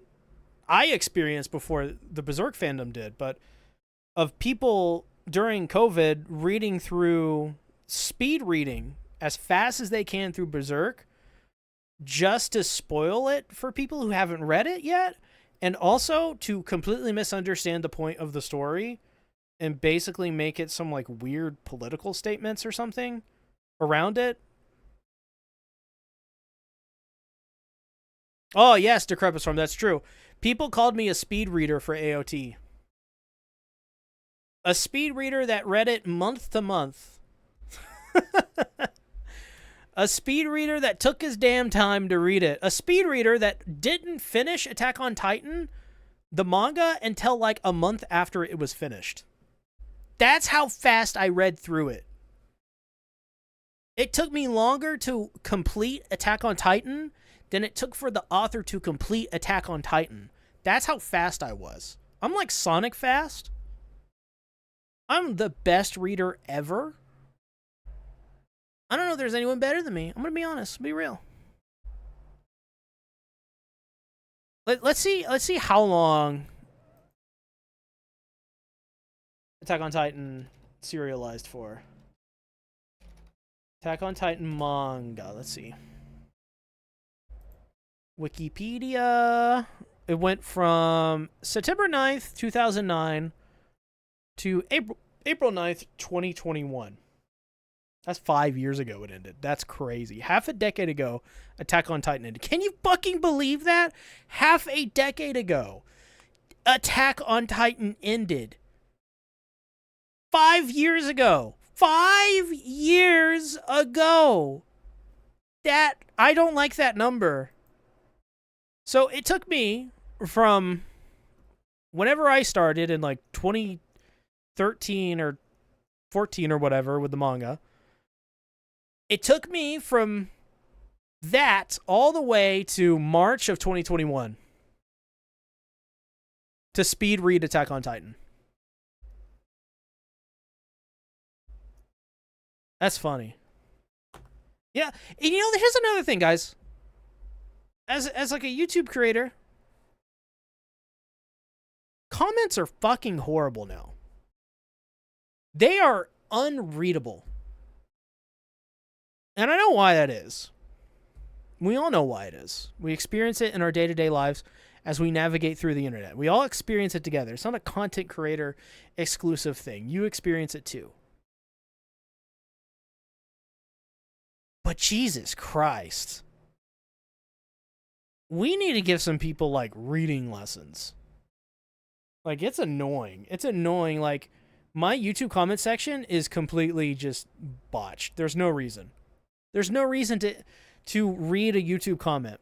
I experienced before the Berserk fandom did, but of people during COVID reading through, speed reading as fast as they can through Berserk just to spoil it for people who haven't read it yet, and also to completely misunderstand the point of the story and basically make it some like weird political statements or something around it. Oh yes, Decrepit Storm, that's true. People called me a speed reader for AOT. A speed reader that read it month to month. A speed reader that took his damn time to read it. A speed reader that didn't finish Attack on Titan, the manga, until like a month after it was finished. That's how fast I read through it. It took me longer to complete Attack on Titan than it took for the author to complete Attack on Titan. That's how fast I was. I'm like Sonic fast. I'm the best reader ever. I don't know if there's anyone better than me. I'm going to be honest, be real. Let's see how long Attack on Titan serialized for. Attack on Titan manga. Let's see. Wikipedia. It went from September 9th, 2009 to April 9th, 2021. That's 5 years ago it ended. That's crazy. Half a decade ago, Attack on Titan ended. Can you fucking believe that? Half a decade ago, Attack on Titan ended. 5 years ago. 5 years ago. That, I don't like that number. So it took me from whenever I started in like 2013 or 14 or whatever with the manga, it took me from that all the way to March of 2021 to speed read Attack on Titan. That's funny. Yeah, and you know, here's another thing, guys. As like a YouTube creator, comments are fucking horrible now. They are unreadable. And I know why that is. We all know why it is. We experience it in our day-to-day lives as we navigate through the internet. We all experience it together. It's not a content creator exclusive thing. You experience it too. But Jesus Christ. We need to give some people, like, reading lessons. Like, it's annoying. It's annoying. Like, my YouTube comment section is completely just botched. There's no reason. There's no reason to read a YouTube comment.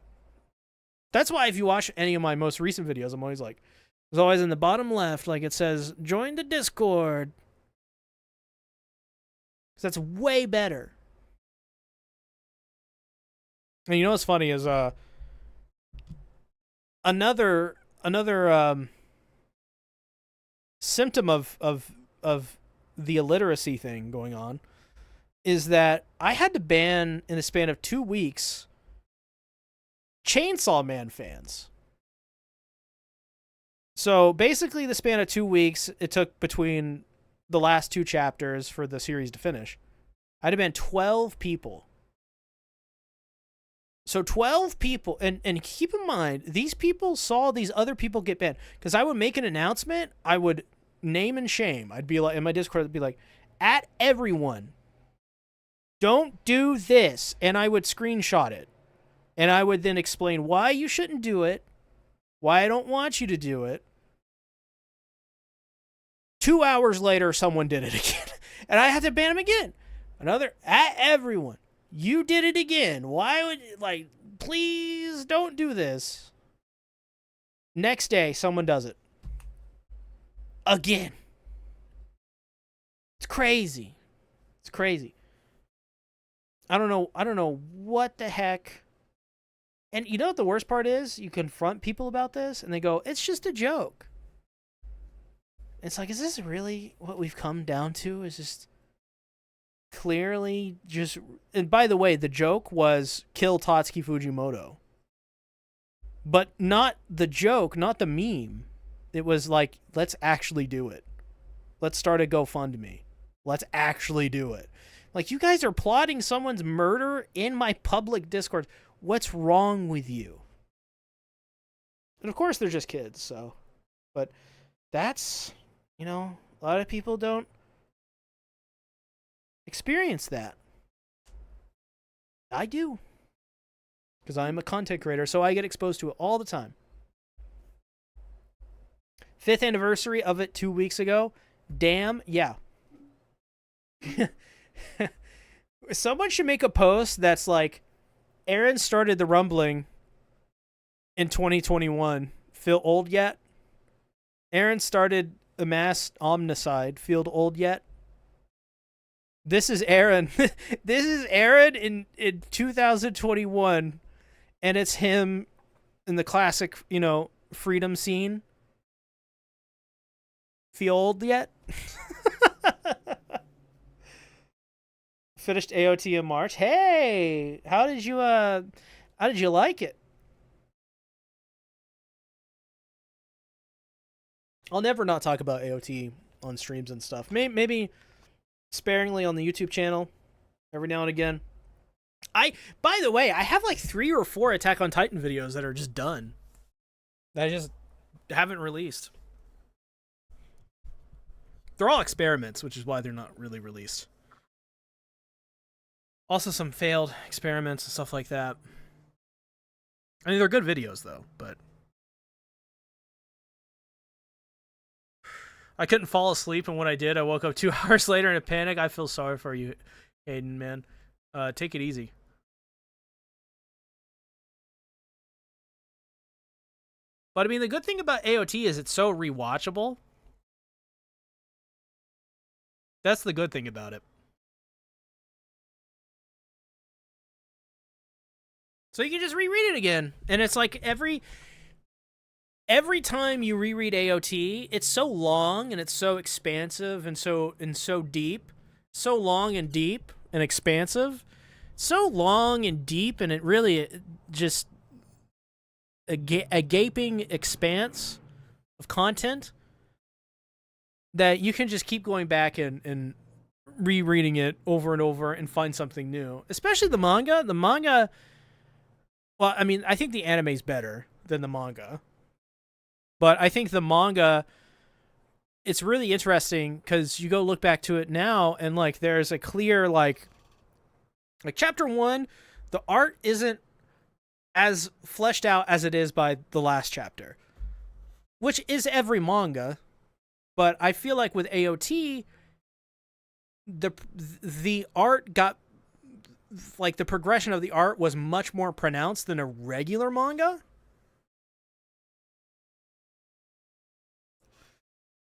That's why if you watch any of my most recent videos, I'm always like, it's always in the bottom left, like it says, join the Discord. Because that's way better. And you know what's funny is, another symptom of the illiteracy thing going on is that I had to ban in the span of 2 weeks Chainsaw Man fans. So basically the span of 2 weeks it took between the last 2 chapters for the series to finish, I had to ban 12 people. So 12 people, and keep in mind, these people saw these other people get banned. Because I would make an announcement, I would name and shame. I'd be like, in my Discord, I'd be like, at everyone, don't do this. And I would screenshot it. And I would then explain why you shouldn't do it, why I don't want you to do it. 2 hours later, someone did it again. And I had to ban him again. Another, at everyone. You did it again. Why would, like, please don't do this. Next day, someone does it. Again. It's crazy. It's crazy. I don't know what the heck. And you know what the worst part is? You confront people about this, and they go, it's just a joke. It's like, is this really what we've come down to? Is just clearly just... And by the way, the joke was kill Tatsuki Fujimoto. But not the joke, not the meme. It was like, let's actually do it. Let's start a GoFundMe. Let's actually do it. Like, you guys are plotting someone's murder in my public Discord. What's wrong with you? And of course, they're just kids, so... But that's... You know, a lot of people don't experience that. I do. Because I'm a content creator, so I get exposed to it all the time. 5th anniversary of it 2 weeks ago. Damn, yeah. Someone should make a post that's like, Aaron started the rumbling in 2021. Feel old yet? Aaron started the mass omnicide. Feel old yet? This is Aaron. This is Aaron in 2021. And it's him in the classic, you know, freedom scene. Feel old yet? Finished AOT in March. Hey, how did you like it? I'll never not talk about AOT on streams and stuff. Maybe sparingly on the YouTube channel. every now and again. By the way, I have like 3 or 4 Attack on Titan videos that are just done. That I just haven't released. They're all experiments, which is why they're not really released. Also some failed experiments and stuff like that. I mean, they're good videos, though, but... I couldn't fall asleep, and when I did, I woke up 2 hours later in a panic. I feel sorry for you, Hayden, man. Take it easy. But, I mean, the good thing about AOT is it's so rewatchable. That's the good thing about it. So you can just reread it again. And it's like every time you reread AOT, it's so long and it's so expansive and so deep. So long and deep and expansive. So long and deep, and it really just a gaping expanse of content that you can just keep going back and rereading it over and over and find something new. Especially the manga. The manga, well, I mean, I think the anime's better than the manga. But I think the manga, it's really interesting because you go look back to it now and, like, there's a clear, like chapter 1, the art isn't as fleshed out as it is by the last chapter, which is every manga. But I feel like with AOT, the art got, like, the progression of the art was much more pronounced than a regular manga.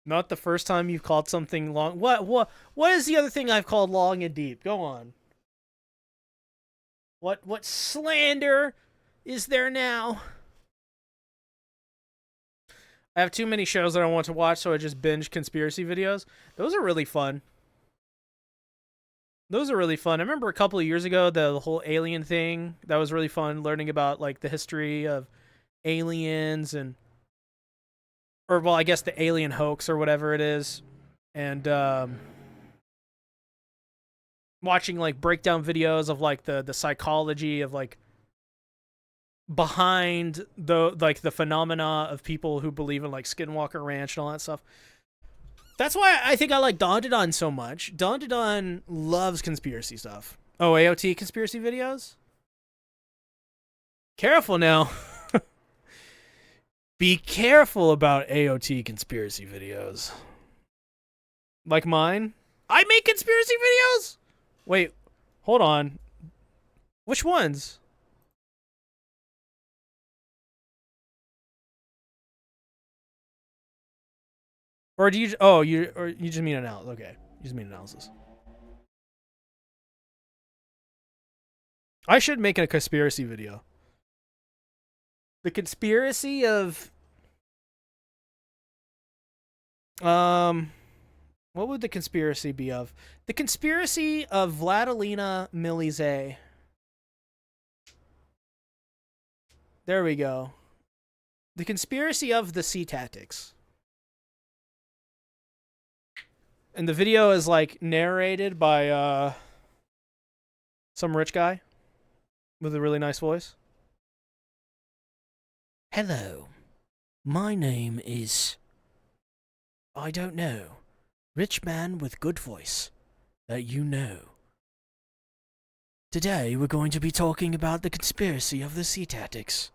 Not the first time you've called something long. What is the other thing I've called long and deep? Go on. What slander is there now? I have too many shows that I want to watch, so I just binge conspiracy videos. Those are really fun. Those are really fun. I remember a couple of years ago, the whole alien thing. That was really fun, learning about, like, the history of aliens and... Or, well, I guess the alien hoax or whatever it is. And watching, like, breakdown videos of, like, the psychology of, like, behind the phenomena of people who believe in, like, Skinwalker Ranch and all that stuff. That's why I think I like Don so much. Don loves conspiracy stuff. Oh, AOT conspiracy videos? Careful now. Be careful about AOT conspiracy videos. Like mine? I make conspiracy videos? Wait, hold on. Which ones? Or do you... Oh, you just mean analysis. Okay, you just mean analysis. I should make a conspiracy video. The conspiracy of... What would the conspiracy be of? The conspiracy of Vladilena Milize. There we go. The conspiracy of the sea tactics. And the video is, like, narrated by some rich guy with a really nice voice. Hello. My name is... I don't know. Rich man with good voice. That you know. Today we're going to be talking about the conspiracy of the sea tactics.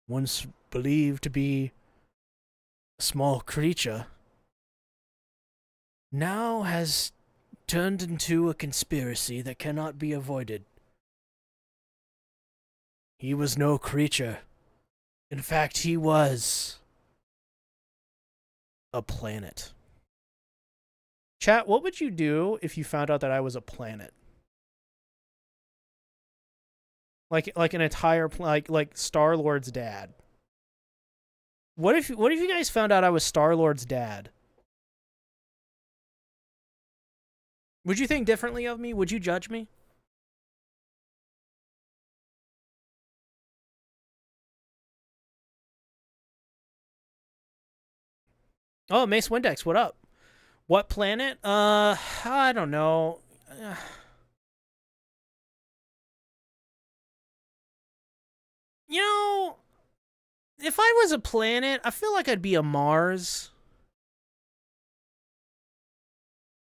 Once believed to be a small creature, now has turned into a conspiracy that cannot be avoided. He was no creature. In fact, he was a planet. Chat, what would you do if you found out that I was a planet? Like an entire like Star-Lord's dad. What if you guys found out I was Star-Lord's dad? Would you think differently of me? Would you judge me? Oh, Mace Windex, what up? What planet? I don't know. If I was a planet, I feel like I'd be a Mars.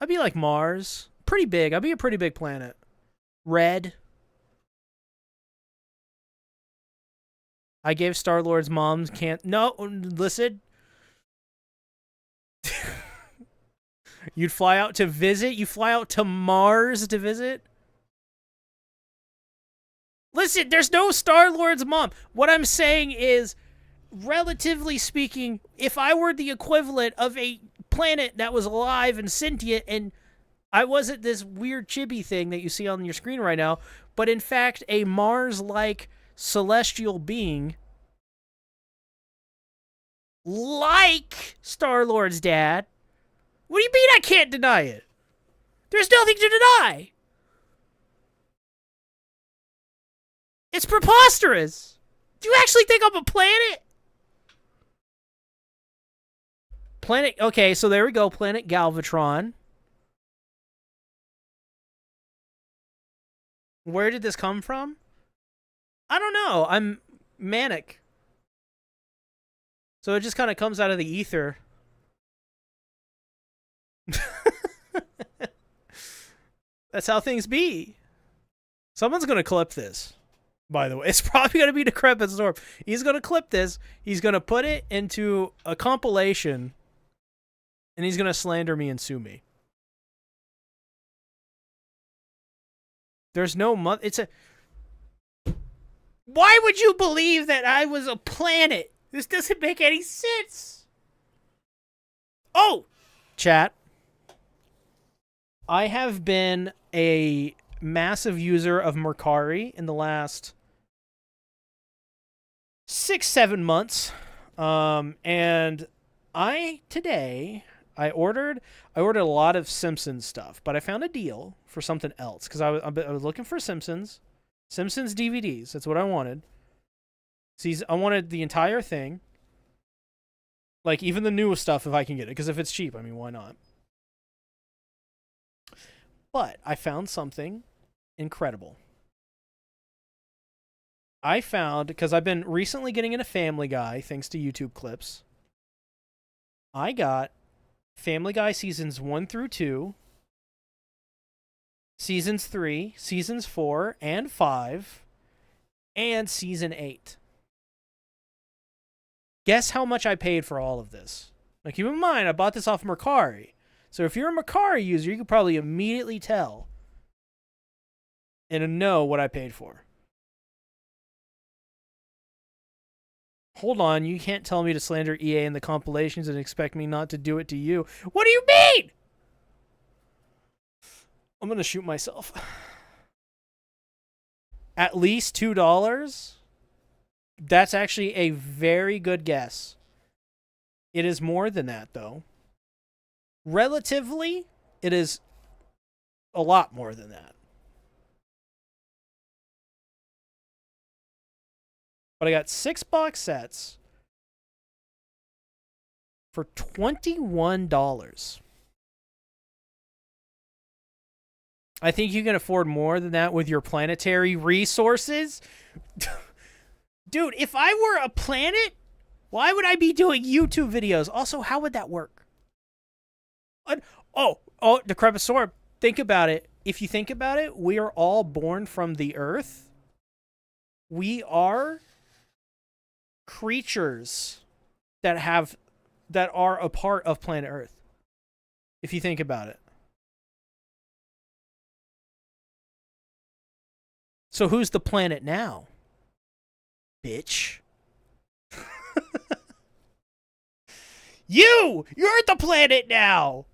I'd be like Mars. Pretty big. I'd be a pretty big planet. Red. I gave Star-Lord's mom's can't. No, listen. You'd fly out to visit? You fly out to Mars to visit? Listen, there's no Star-Lord's mom. What I'm saying is, relatively speaking, if I were the equivalent of a planet that was alive and sentient, and I wasn't this weird chibi thing that you see on your screen right now, but in fact a Mars-like celestial being, like Star-Lord's dad. What do you mean I can't deny it? There's nothing to deny. It's preposterous. Do you actually think I'm a planet? Planet, okay, so there we go. Planet Galvatron. Where did this come from? I don't know. I'm manic. So it just kind of comes out of the ether. That's how things be. Someone's going to clip this, by the way. It's probably going to be Decrepit Storm. He's going to clip this. He's going to put it into a compilation, and he's going to slander me and sue me. There's no it's a... Why would you believe that I was a planet? This doesn't make any sense. Oh, chat. I have been a massive user of Mercari in the last 6-7 months. And today I ordered a lot of Simpsons stuff, but I found a deal for something else because I was looking for Simpsons DVDs. That's what I wanted. See, I wanted the entire thing, like even the newest stuff if I can get it, because if it's cheap, I mean, why not? But I found something incredible. I found, because I've been recently getting into Family Guy thanks to YouTube clips, I got Family Guy seasons 1 through 2, seasons 3, seasons 4 and 5, and season 8. Guess how much I paid for all of this? Now keep in mind, I bought this off Mercari. So if you're a Mercari user, you could probably immediately tell and know what I paid for. Hold on, you can't tell me to slander EA in the compilations and expect me not to do it to you. What do you mean? I'm going to shoot myself. At least $2? That's actually a very good guess. It is more than that, though. Relatively, it is a lot more than that. But I got 6 box sets for $21. I think you can afford more than that with your planetary resources. Dude, if I were a planet, why would I be doing YouTube videos? Also, how would that work? Decrepit Storm. Think about it. If you think about it, we are all born from the earth. We are creatures that are a part of planet Earth. If you think about it. So who's the planet now? Bitch. You're the planet now.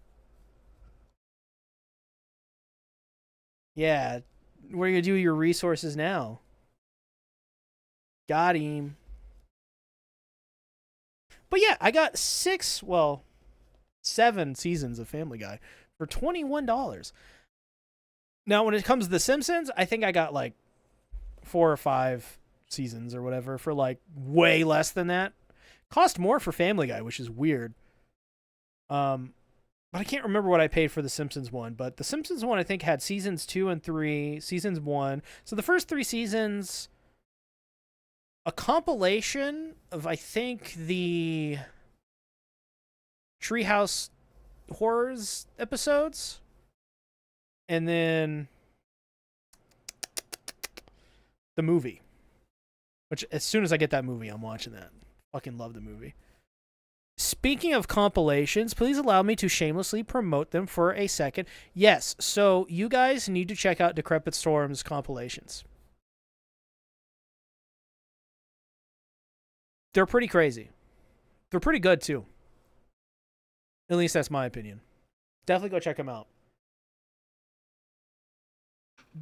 Yeah, what are you gonna do with your resources now? Got him. But yeah, I got 7 seasons of Family Guy for $21. Now, when it comes to The Simpsons, I think I got like 4 or 5 seasons or whatever for like way less than that. Cost more for Family Guy, which is weird. But I can't remember what I paid for the Simpsons one. But the Simpsons one, I think, had seasons 2 and 3, seasons 1. So the first 3 seasons a compilation of, I think, the Treehouse Horrors episodes, and then the movie. Which, as soon as I get that movie, I'm watching that. Fucking love the movie. Speaking of compilations, please allow me to shamelessly promote them for a second. Yes, so you guys need to check out Decrepit Storm's compilations. They're pretty crazy. They're pretty good, too. At least that's my opinion. Definitely go check them out.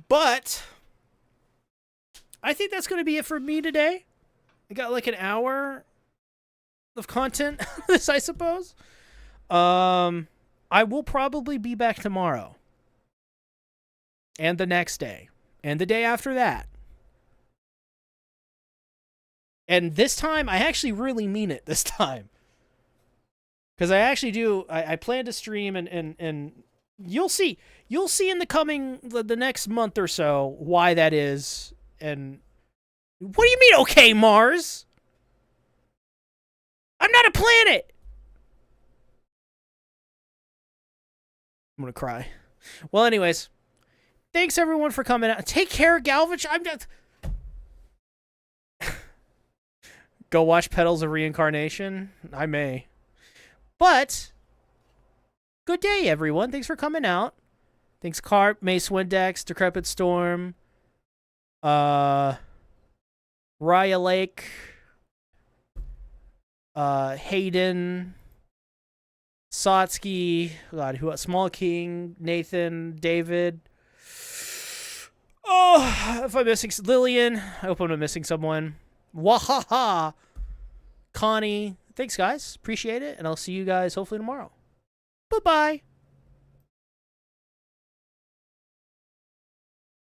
But I think that's going to be it for me today. I got like an hour of content this, I suppose. I will probably be back tomorrow. And the next day. And the day after that. And this time, I actually really mean it this time. Because I actually do, I plan to stream and you'll see in the next month or so why that is. And what do you mean, okay, Mars? I'm not a planet. I'm going to cry. Well, anyways, thanks everyone for coming out. Take care, Galvich. I'm just... Go watch Petals of Reincarnation. I may. But, good day, everyone. Thanks for coming out. Thanks, Carp, Mace Windex, Decrepit Storm, Raya Lake, Hayden, Sotsky, God, who else? Small King, Nathan, David. Oh, if I'm missing Lillian, I hope I'm not missing someone. Wahaha, Connie. Thanks, guys. Appreciate it, and I'll see you guys hopefully tomorrow. Bye-bye.